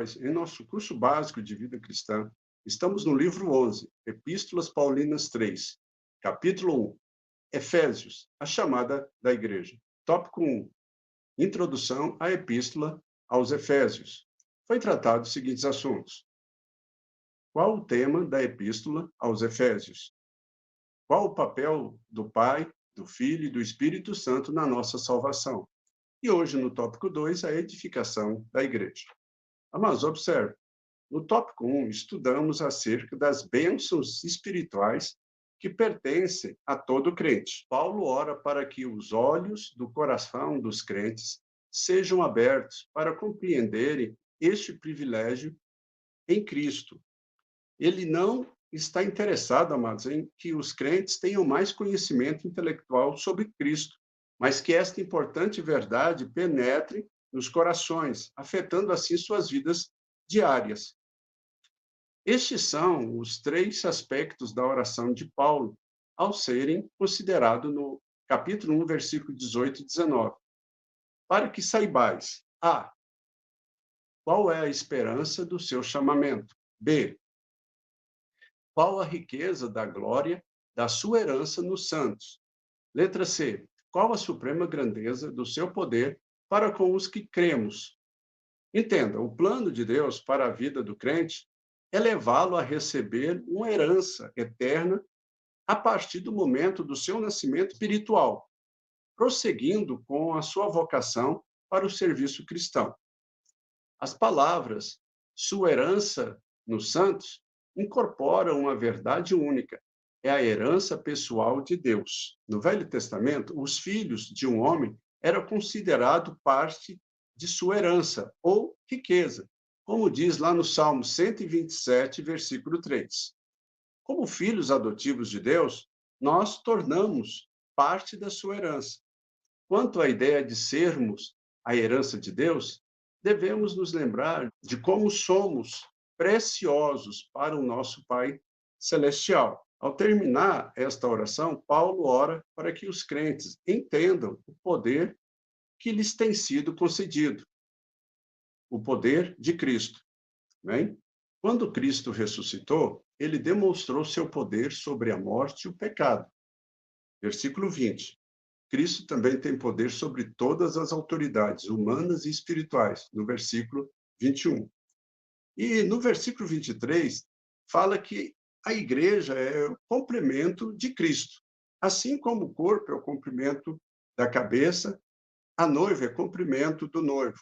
nós, em nosso curso básico de vida cristã, estamos no livro 11, Epístolas Paulinas 3, capítulo 1, Efésios, a chamada da igreja. Tópico 1, Introdução à Epístola aos Efésios. Foi tratado os seguintes assuntos. Qual o tema da Epístola aos Efésios? Qual o papel do Pai, do Filho e do Espírito Santo na nossa salvação? E hoje, no tópico 2, a edificação da igreja. Mas observe, no tópico 1, estudamos acerca das bênçãos espirituais que pertencem a todo crente. Paulo ora para que os olhos do coração dos crentes sejam abertos para compreenderem este privilégio em Cristo. Ele não está interessado, amados, em que os crentes tenham mais conhecimento intelectual sobre Cristo, mas que esta importante verdade penetre nos corações, afetando assim suas vidas diárias. Estes são os três aspectos da oração de Paulo, ao serem considerados no capítulo 1, versículo 18 e 19. Para que saibais, A, qual é a esperança do seu chamamento? B, qual a riqueza da glória da sua herança nos santos? Letra C, qual a suprema grandeza do seu poder para com os que cremos? Entenda, o plano de Deus para a vida do crente é levá-lo a receber uma herança eterna a partir do momento do seu nascimento espiritual, prosseguindo com a sua vocação para o serviço cristão. As palavras sua herança nos santos incorporam uma verdade única, é a herança pessoal de Deus. No Velho Testamento, os filhos de um homem eram considerados parte de sua herança ou riqueza, como diz lá no Salmo 127, versículo 3. Como filhos adotivos de Deus, nós tornamos parte da sua herança. Quanto à ideia de sermos a herança de Deus, devemos nos lembrar de como somos preciosos para o nosso Pai Celestial. Ao terminar esta oração, Paulo ora para que os crentes entendam o poder que lhes tem sido concedido, o poder de Cristo. Bem? Quando Cristo ressuscitou, ele demonstrou seu poder sobre a morte e o pecado. Versículo 20. Cristo também tem poder sobre todas as autoridades humanas e espirituais, no versículo 21. E no versículo 23, fala que a igreja é o complemento de Cristo. Assim como o corpo é o complemento da cabeça, a noiva é complemento do noivo.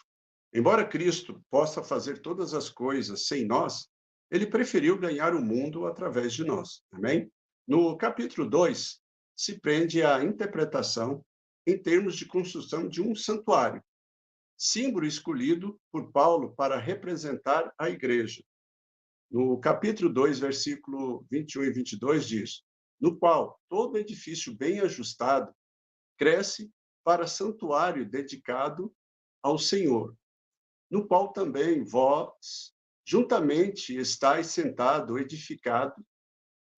Embora Cristo possa fazer todas as coisas sem nós, ele preferiu ganhar o mundo através de nós. Amém? No capítulo 2, se prende à interpretação em termos de construção de um santuário, símbolo escolhido por Paulo para representar a igreja. No capítulo 2, versículo 21 e 22 diz, no qual todo edifício bem ajustado cresce para santuário dedicado ao Senhor, no qual também vós juntamente estáis sentado, edificado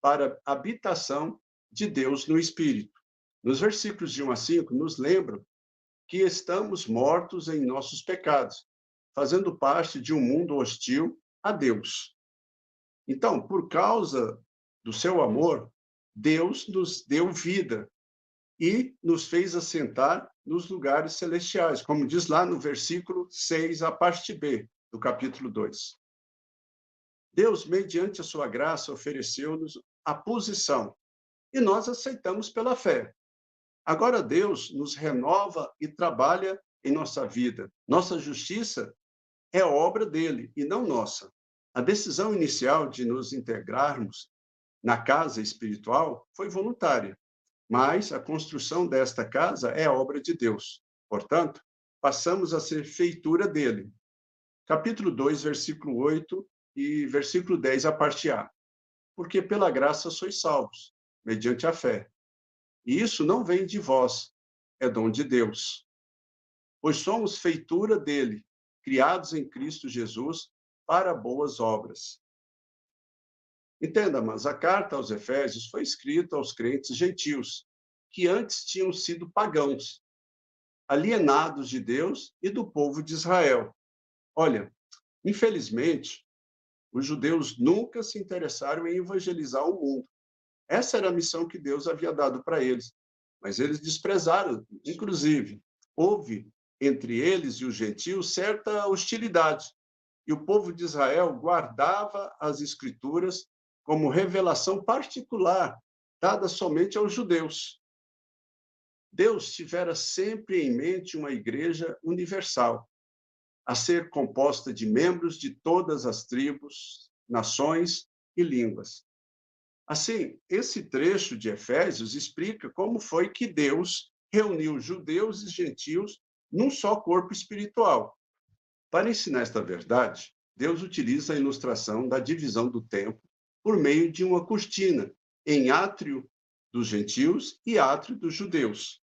para habitação de Deus no Espírito. Nos versículos de 1 a 5, nos lembram que estamos mortos em nossos pecados, fazendo parte de um mundo hostil a Deus. Então, por causa do seu amor, Deus nos deu vida e nos fez assentar nos lugares celestiais, como diz lá no versículo 6, a parte B do capítulo 2. Deus, mediante a sua graça, ofereceu-nos a posição, e nós aceitamos pela fé. Agora Deus nos renova e trabalha em nossa vida. Nossa justiça é obra dele e não nossa. A decisão inicial de nos integrarmos na casa espiritual foi voluntária, mas a construção desta casa é obra de Deus. Portanto, passamos a ser feitura dele. Capítulo 2, versículo 8 e versículo 10, a parte A. Porque pela graça sois salvos, mediante a fé. E isso não vem de vós, é dom de Deus. Pois somos feitura dele, criados em Cristo Jesus para boas obras. Entenda, mas a carta aos Efésios foi escrita aos crentes gentios, que antes tinham sido pagãos, alienados de Deus e do povo de Israel. Olha, Infelizmente, os judeus nunca se interessaram em evangelizar o mundo. Essa era a missão que Deus havia dado para eles, mas eles desprezaram. Inclusive, houve entre eles e os gentios certa hostilidade, e o povo de Israel guardava as Escrituras como revelação particular, dada somente aos judeus. Deus tivera sempre em mente uma igreja universal, a ser composta de membros de todas as tribos, nações e línguas. Assim, esse trecho de Efésios explica como foi que Deus reuniu judeus e gentios num só corpo espiritual. Para ensinar esta verdade, Deus utiliza a ilustração da divisão do templo por meio de uma cortina em átrio dos gentios e átrio dos judeus.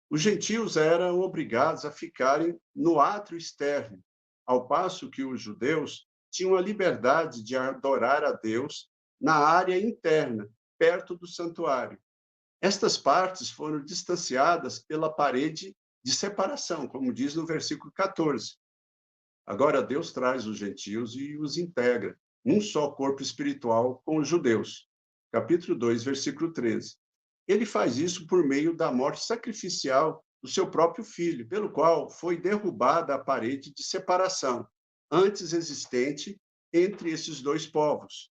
Os gentios eram obrigados a ficarem no átrio externo, ao passo que os judeus tinham a liberdade de adorar a Deus na área interna, perto do santuário. Estas partes foram distanciadas pela parede de separação, como diz no versículo 14. Agora Deus traz os gentios e os integra num só corpo espiritual com os judeus. Capítulo 2, versículo 13. Ele faz isso por meio da morte sacrificial do seu próprio filho, pelo qual foi derrubada a parede de separação antes existente entre esses dois povos.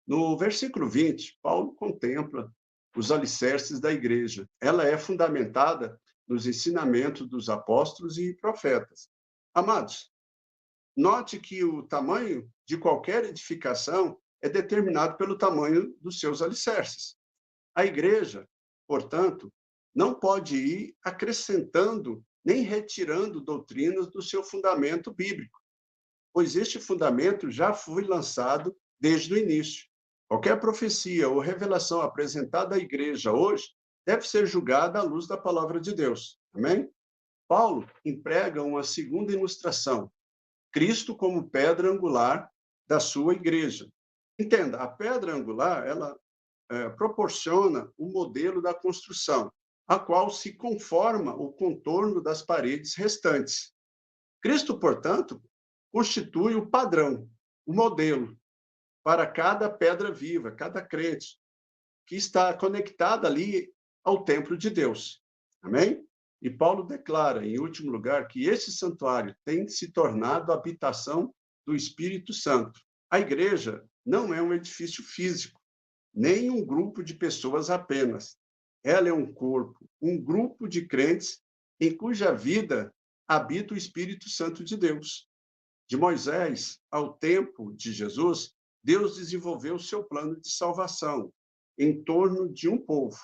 No versículo 20, Paulo contempla os alicerces da igreja. Ela é fundamentada nos ensinamentos dos apóstolos e profetas. Amados, note que o tamanho de qualquer edificação é determinado pelo tamanho dos seus alicerces. A igreja, portanto, não pode ir acrescentando nem retirando doutrinas do seu fundamento bíblico, pois este fundamento já foi lançado desde o início. Qualquer profecia ou revelação apresentada à igreja hoje deve ser julgada à luz da palavra de Deus. Amém? Paulo emprega uma segunda ilustração: Cristo como pedra angular da sua igreja. Entenda, a pedra angular, ela proporciona o modelo da construção, a qual se conforma o contorno das paredes restantes. Cristo, portanto, constitui o padrão, o modelo, para cada pedra viva, cada crente, que está conectada ali ao templo de Deus. Amém? E Paulo declara, em último lugar, que esse santuário tem se tornado a habitação do Espírito Santo. A igreja não é um edifício físico, nem um grupo de pessoas apenas. Ela é um corpo, um grupo de crentes em cuja vida habita o Espírito Santo de Deus. De Moisés ao tempo de Jesus, Deus desenvolveu o seu plano de salvação em torno de um povo.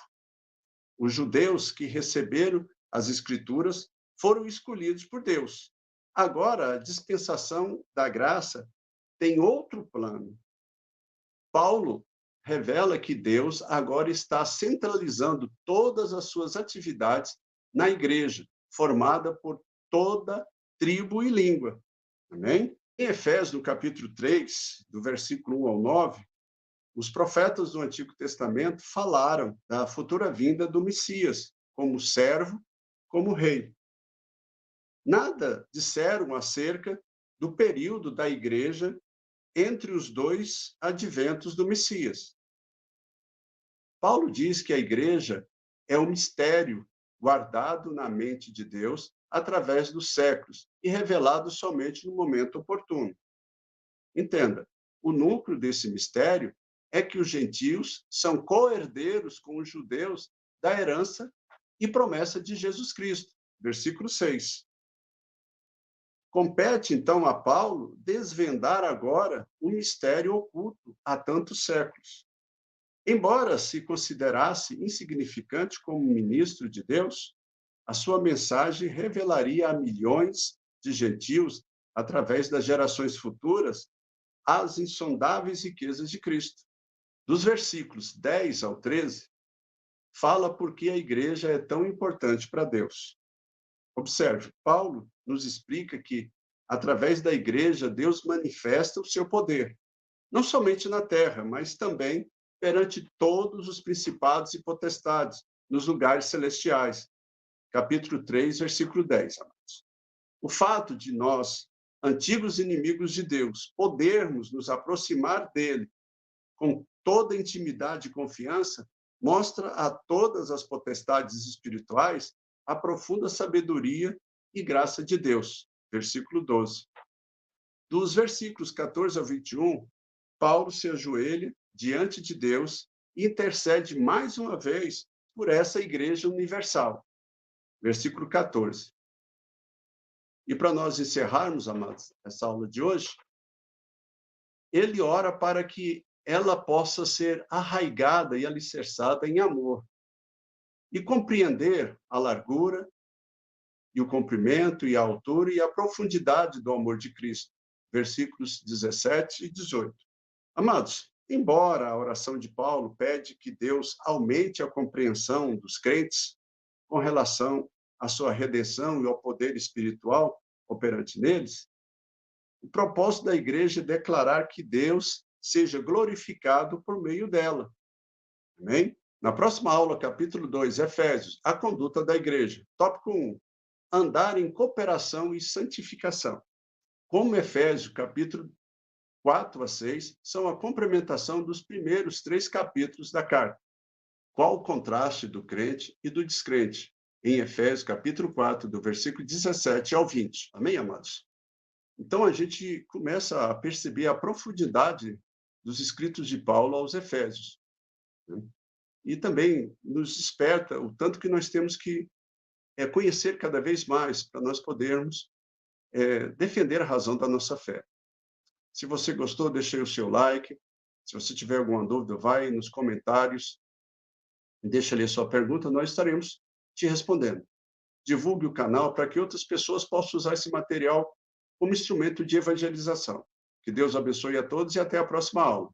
Os judeus que receberam as Escrituras foram escolhidos por Deus. Agora, a dispensação da graça tem outro plano. Paulo revela que Deus agora está centralizando todas as suas atividades na igreja, formada por toda tribo e língua. Amém? Em Efésios, no capítulo 3, do versículo 1 ao 9, os profetas do Antigo Testamento falaram da futura vinda do Messias, como servo, como rei. Nada disseram acerca do período da igreja entre os dois adventos do Messias. Paulo diz que a igreja é um mistério guardado na mente de Deus através dos séculos e revelado somente no momento oportuno. Entenda, o núcleo desse mistério é que os gentios são co-herdeiros com os judeus da herança e promessa de Jesus Cristo. Versículo 6. Compete, então, a Paulo desvendar agora o mistério oculto há tantos séculos. Embora se considerasse insignificante como ministro de Deus, a sua mensagem revelaria a milhões de gentios, através das gerações futuras, as insondáveis riquezas de Cristo. Dos versículos 10 ao 13, fala por que a igreja é tão importante para Deus. Observe, Paulo nos explica que, através da igreja, Deus manifesta o seu poder, não somente na terra, mas também perante todos os principados e potestades, nos lugares celestiais. Capítulo 3, versículo 10, amados. O fato de nós antigos inimigos de Deus, podermos nos aproximar dele com toda intimidade e confiança, mostra a todas as potestades espirituais a profunda sabedoria e graça de Deus. Versículo 12. Dos versículos 14 ao 21, Paulo se ajoelha diante de Deus e intercede mais uma vez por essa igreja universal. Versículo 14. E para nós encerrarmos, amados, essa aula de hoje, ele ora para que ela possa ser arraigada e alicerçada em amor e compreender a largura e o comprimento e a altura e a profundidade do amor de Cristo. Versículos 17 e 18. Amados, embora a oração de Paulo pede que Deus aumente a compreensão dos crentes com relação à sua redenção e ao poder espiritual operante neles, o propósito da igreja é declarar que Deus seja glorificado por meio dela. Amém? Na próxima aula, capítulo 2, Efésios, a conduta da igreja. Tópico 1, andar em cooperação e santificação. Como Efésios, capítulo 4 a 6, são a complementação dos primeiros 3 capítulos da carta. Qual o contraste do crente e do descrente? Em Efésios, capítulo 4, do versículo 17 ao 20. Amém, amados? Então, a gente começa a perceber a profundidade dos escritos de Paulo aos Efésios, né? E também nos desperta o tanto que nós temos que conhecer cada vez mais para nós podermos defender a razão da nossa fé. Se você gostou, deixe aí o seu like. Se você tiver alguma dúvida, vai nos comentários, deixa ali a sua pergunta, nós estaremos te respondendo. Divulgue o canal para que outras pessoas possam usar esse material como instrumento de evangelização. Que Deus abençoe a todos e até a próxima aula.